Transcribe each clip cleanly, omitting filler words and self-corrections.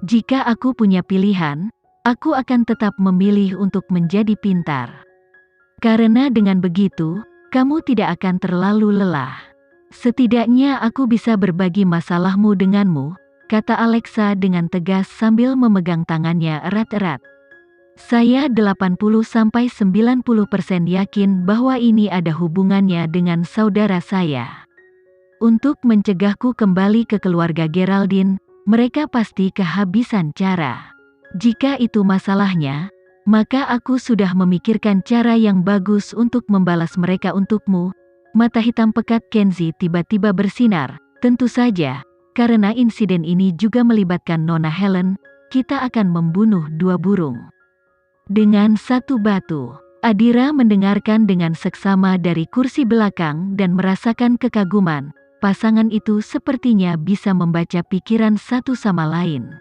Jika aku punya pilihan, aku akan tetap memilih untuk menjadi pintar. Karena dengan begitu, kamu tidak akan terlalu lelah. Setidaknya aku bisa berbagi masalahmu denganmu, kata Alexa dengan tegas sambil memegang tangannya erat-erat. Saya 80-90% yakin bahwa ini ada hubungannya dengan saudara saya. Untuk mencegahku kembali ke keluarga Geraldine, mereka pasti kehabisan cara. Jika itu masalahnya, maka aku sudah memikirkan cara yang bagus untuk membalas mereka untukmu. Mata hitam pekat Kenzie tiba-tiba bersinar. Tentu saja, karena insiden ini juga melibatkan Nona Helen, kita akan membunuh 2 burung dengan 1 batu. Adira mendengarkan dengan seksama dari kursi belakang dan merasakan kekaguman. Pasangan itu sepertinya bisa membaca pikiran satu sama lain.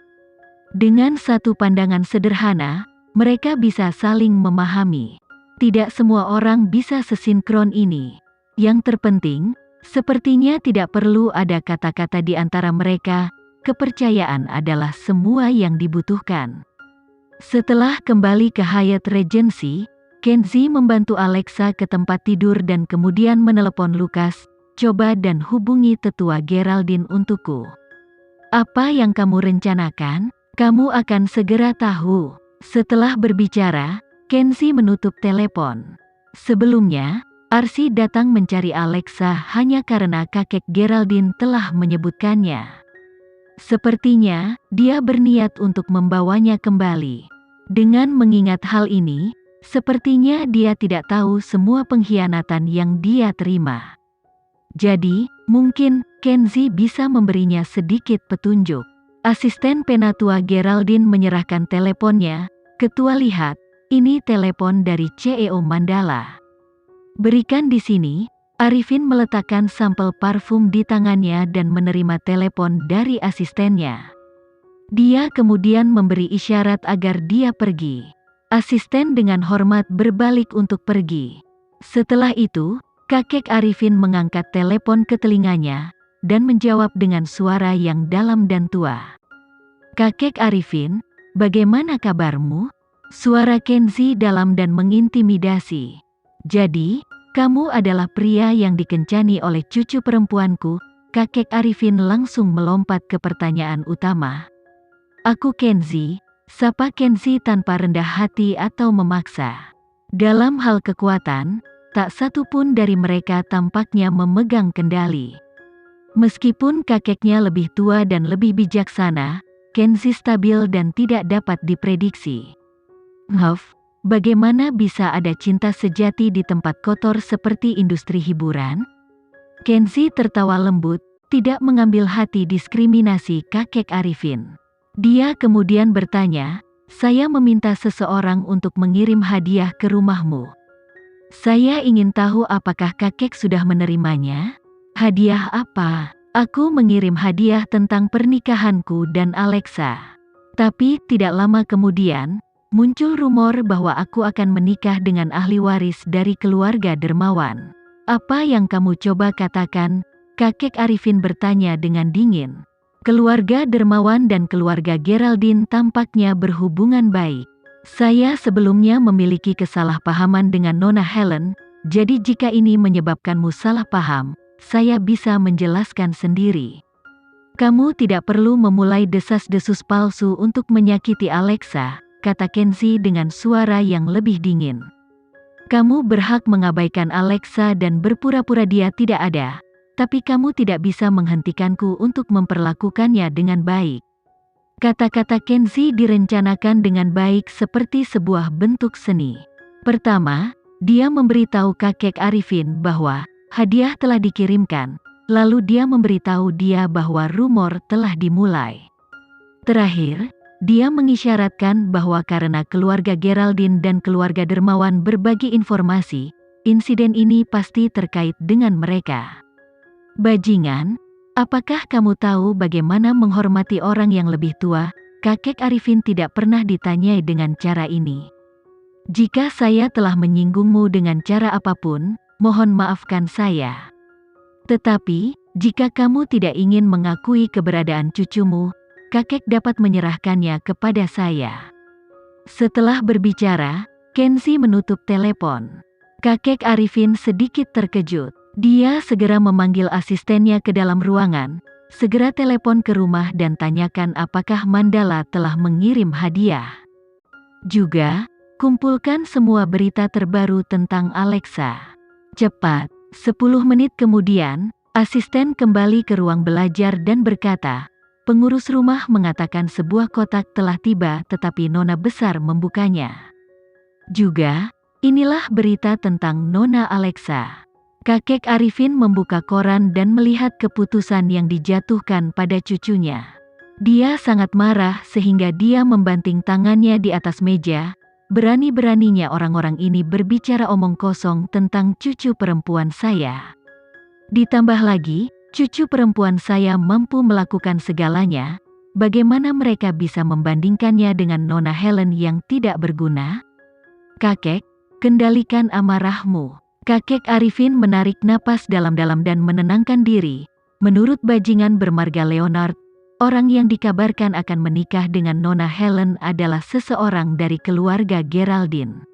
Dengan satu pandangan sederhana, mereka bisa saling memahami. Tidak semua orang bisa sesinkron ini. Yang terpenting, sepertinya tidak perlu ada kata-kata di antara mereka. Kepercayaan adalah semua yang dibutuhkan. Setelah kembali ke Hyatt Regency, Kenzie membantu Alexa ke tempat tidur dan kemudian menelepon Lucas. Coba dan hubungi tetua Geraldine untukku. Apa yang kamu rencanakan? Kamu akan segera tahu. Setelah berbicara, Kenzie menutup telepon. Sebelumnya, Arsi datang mencari Alexa hanya karena kakek Geraldine telah menyebutkannya. Sepertinya, dia berniat untuk membawanya kembali. Dengan mengingat hal ini, sepertinya dia tidak tahu semua pengkhianatan yang dia terima. Jadi, mungkin Kenzie bisa memberinya sedikit petunjuk. Asisten penatua Geraldine menyerahkan teleponnya. Ketua, lihat, ini telepon dari CEO Mandala. Berikan di sini. Arifin meletakkan sampel parfum di tangannya dan menerima telepon dari asistennya. Dia kemudian memberi isyarat agar dia pergi. Asisten dengan hormat berbalik untuk pergi. Setelah itu, kakek Arifin mengangkat telepon ke telinganya, dan menjawab dengan suara yang dalam dan tua. Kakek Arifin, bagaimana kabarmu? Suara Kenzie dalam dan mengintimidasi. Jadi, kamu adalah pria yang dikencani oleh cucu perempuanku. Kakek Arifin langsung melompat ke pertanyaan utama. Aku Kenzie, sapa Kenzie tanpa rendah hati atau memaksa. Dalam hal kekuatan, tak satu pun dari mereka tampaknya memegang kendali. Meskipun kakeknya lebih tua dan lebih bijaksana, Kenzie stabil dan tidak dapat diprediksi. Maaf, bagaimana bisa ada cinta sejati di tempat kotor seperti industri hiburan? Kenzie tertawa lembut, tidak mengambil hati diskriminasi kakek Arifin. Dia kemudian bertanya, saya meminta seseorang untuk mengirim hadiah ke rumahmu. Saya ingin tahu apakah kakek sudah menerimanya? Hadiah apa? Aku mengirim hadiah tentang pernikahanku dan Alexa. Tapi tidak lama kemudian, muncul rumor bahwa aku akan menikah dengan ahli waris dari keluarga dermawan. Apa yang kamu coba katakan? Kakek Arifin bertanya dengan dingin. Keluarga dermawan dan keluarga Geraldine tampaknya berhubungan baik. Saya sebelumnya memiliki kesalahpahaman dengan Nona Helen, jadi jika ini menyebabkanmu salah paham, saya bisa menjelaskan sendiri. Kamu tidak perlu memulai desas-desus palsu untuk menyakiti Alexa, kata Kenzie dengan suara yang lebih dingin. Kamu berhak mengabaikan Alexa dan berpura-pura dia tidak ada, tapi kamu tidak bisa menghentikanku untuk memperlakukannya dengan baik. Kata-kata Kenzie direncanakan dengan baik seperti sebuah bentuk seni. Pertama, dia memberitahu kakek Arifin bahwa hadiah telah dikirimkan, lalu dia memberitahu dia bahwa rumor telah dimulai. Terakhir, dia mengisyaratkan bahwa karena keluarga Geraldine dan keluarga dermawan berbagi informasi, insiden ini pasti terkait dengan mereka. Bajingan, apakah kamu tahu bagaimana menghormati orang yang lebih tua? Kakek Arifin tidak pernah ditanyai dengan cara ini. Jika saya telah menyinggungmu dengan cara apapun, mohon maafkan saya. Tetapi, jika kamu tidak ingin mengakui keberadaan cucumu, kakek dapat menyerahkannya kepada saya. Setelah berbicara, Kenzi menutup telepon. Kakek Arifin sedikit terkejut. Dia segera memanggil asistennya ke dalam ruangan, segera telepon ke rumah dan tanyakan apakah Mandala telah mengirim hadiah. Juga, kumpulkan semua berita terbaru tentang Alexa. Cepat, 10 menit kemudian, asisten kembali ke ruang belajar dan berkata, pengurus rumah mengatakan sebuah kotak telah tiba tetapi Nona besar membukanya. Juga, inilah berita tentang Nona Alexa. Kakek Arifin membuka koran dan melihat keputusan yang dijatuhkan pada cucunya. Dia sangat marah sehingga dia membanting tangannya di atas meja. Berani-beraninya orang-orang ini berbicara omong kosong tentang cucu perempuan saya. Ditambah lagi, cucu perempuan saya mampu melakukan segalanya. Bagaimana mereka bisa membandingkannya dengan Nona Helen yang tidak berguna? Kakek, kendalikan amarahmu. Kakek Arifin menarik napas dalam-dalam dan menenangkan diri. Menurut bajingan bermarga Leonard, orang yang dikabarkan akan menikah dengan Nona Helen adalah seseorang dari keluarga Geraldine.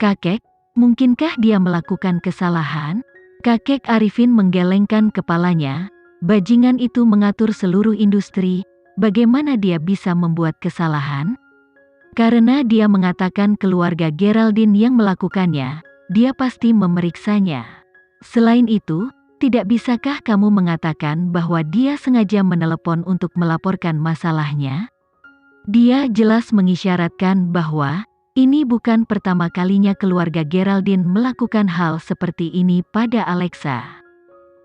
Kakek, mungkinkah dia melakukan kesalahan? Kakek Arifin menggelengkan kepalanya. Bajingan itu mengatur seluruh industri. Bagaimana dia bisa membuat kesalahan? Karena dia mengatakan keluarga Geraldine yang melakukannya. Dia pasti memeriksanya. Selain itu, tidak bisakah kamu mengatakan bahwa dia sengaja menelepon untuk melaporkan masalahnya? Dia jelas mengisyaratkan bahwa ini bukan pertama kalinya keluarga Geraldine melakukan hal seperti ini pada Alexa.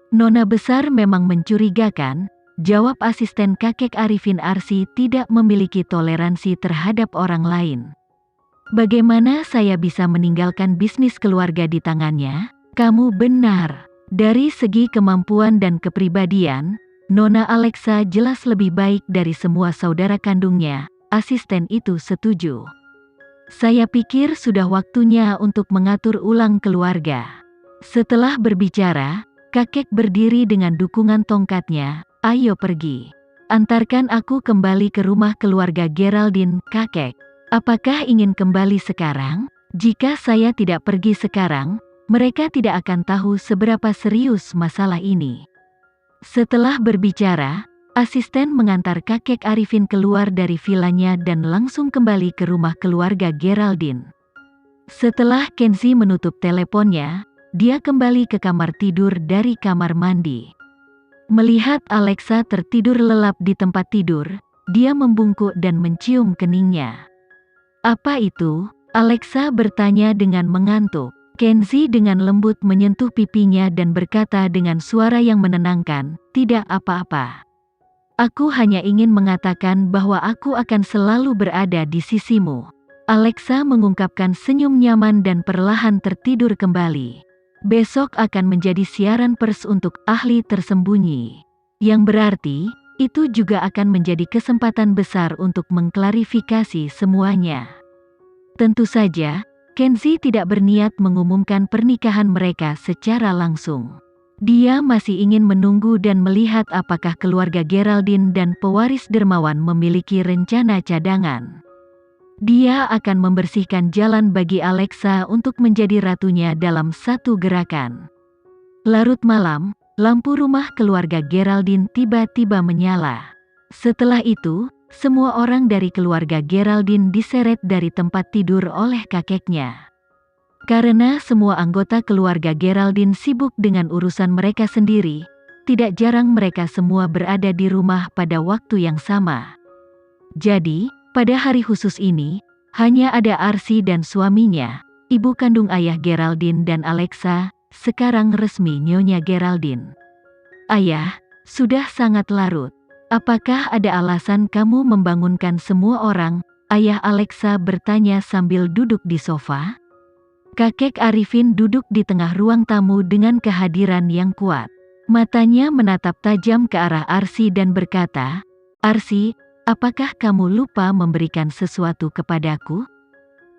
Nona besar memang mencurigakan, jawab asisten kakek Arifin. Arsi tidak memiliki toleransi terhadap orang lain. Bagaimana saya bisa meninggalkan bisnis keluarga di tangannya? Kamu benar. Dari segi kemampuan dan kepribadian, Nona Alexa jelas lebih baik dari semua saudara kandungnya. Asisten itu setuju. Saya pikir sudah waktunya untuk mengatur ulang keluarga. Setelah berbicara, kakek berdiri dengan dukungan tongkatnya. Ayo pergi. Antarkan aku kembali ke rumah keluarga Geraldine, kakek. Apakah ingin kembali sekarang? Jika saya tidak pergi sekarang, mereka tidak akan tahu seberapa serius masalah ini. Setelah berbicara, asisten mengantar kakek Arifin keluar dari vilanya dan langsung kembali ke rumah keluarga Geraldine. Setelah Kenzi menutup teleponnya, dia kembali ke kamar tidur dari kamar mandi. Melihat Alexa tertidur lelap di tempat tidur, dia membungkuk dan mencium keningnya. Apa itu? Alexa bertanya dengan mengantuk. Kenzi dengan lembut menyentuh pipinya dan berkata dengan suara yang menenangkan, tidak apa-apa. Aku hanya ingin mengatakan bahwa aku akan selalu berada di sisimu. Alexa mengungkapkan senyum nyaman dan perlahan tertidur kembali. Besok akan menjadi siaran pers untuk ahli tersembunyi. Yang berarti, itu juga akan menjadi kesempatan besar untuk mengklarifikasi semuanya. Tentu saja, Kenzi tidak berniat mengumumkan pernikahan mereka secara langsung. Dia masih ingin menunggu dan melihat apakah keluarga Geraldine dan pewaris dermawan memiliki rencana cadangan. Dia akan membersihkan jalan bagi Alexa untuk menjadi ratunya dalam satu gerakan. Larut malam, lampu rumah keluarga Geraldine tiba-tiba menyala. Setelah itu, semua orang dari keluarga Geraldine diseret dari tempat tidur oleh kakeknya. Karena semua anggota keluarga Geraldine sibuk dengan urusan mereka sendiri, tidak jarang mereka semua berada di rumah pada waktu yang sama. Jadi, pada hari khusus ini, hanya ada Arsi dan suaminya, ibu kandung ayah Geraldine dan Alexa, sekarang resmi Nyonya Geraldine. Ayah, sudah sangat larut. Apakah ada alasan kamu membangunkan semua orang? Ayah Alexa bertanya sambil duduk di sofa. Kakek Arifin duduk di tengah ruang tamu dengan kehadiran yang kuat. Matanya menatap tajam ke arah Arsi dan berkata, Arsi, apakah kamu lupa memberikan sesuatu kepadaku?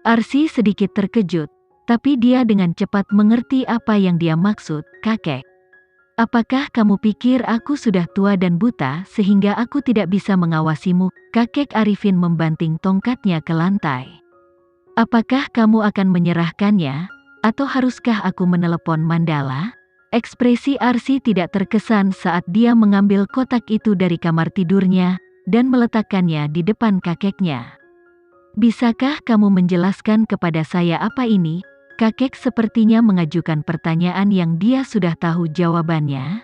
Arsi sedikit terkejut, tapi dia dengan cepat mengerti apa yang dia maksud, kakek. Apakah kamu pikir aku sudah tua dan buta sehingga aku tidak bisa mengawasimu? Kakek Arifin membanting tongkatnya ke lantai. Apakah kamu akan menyerahkannya? Atau haruskah aku menelepon Mandala? Ekspresi Arsy tidak terkesan saat dia mengambil kotak itu dari kamar tidurnya dan meletakkannya di depan kakeknya. Bisakah kamu menjelaskan kepada saya apa ini? Kakek sepertinya mengajukan pertanyaan yang dia sudah tahu jawabannya.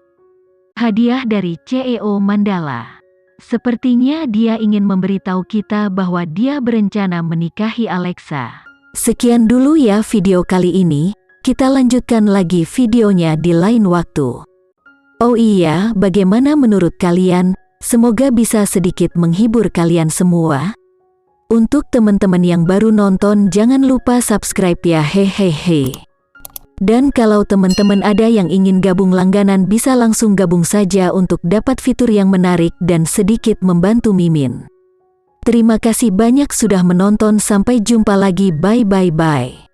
Hadiah dari CEO Mandala. Sepertinya dia ingin memberitahu kita bahwa dia berencana menikahi Alexa. Sekian dulu ya video kali ini, kita lanjutkan lagi videonya di lain waktu. Oh iya, bagaimana menurut kalian? Semoga bisa sedikit menghibur kalian semua. Untuk teman-teman yang baru nonton, jangan lupa subscribe ya, hehehe. Dan kalau teman-teman ada yang ingin gabung langganan, bisa langsung gabung saja untuk dapat fitur yang menarik dan sedikit membantu Mimin. Terima kasih banyak sudah menonton, sampai jumpa lagi, bye bye bye.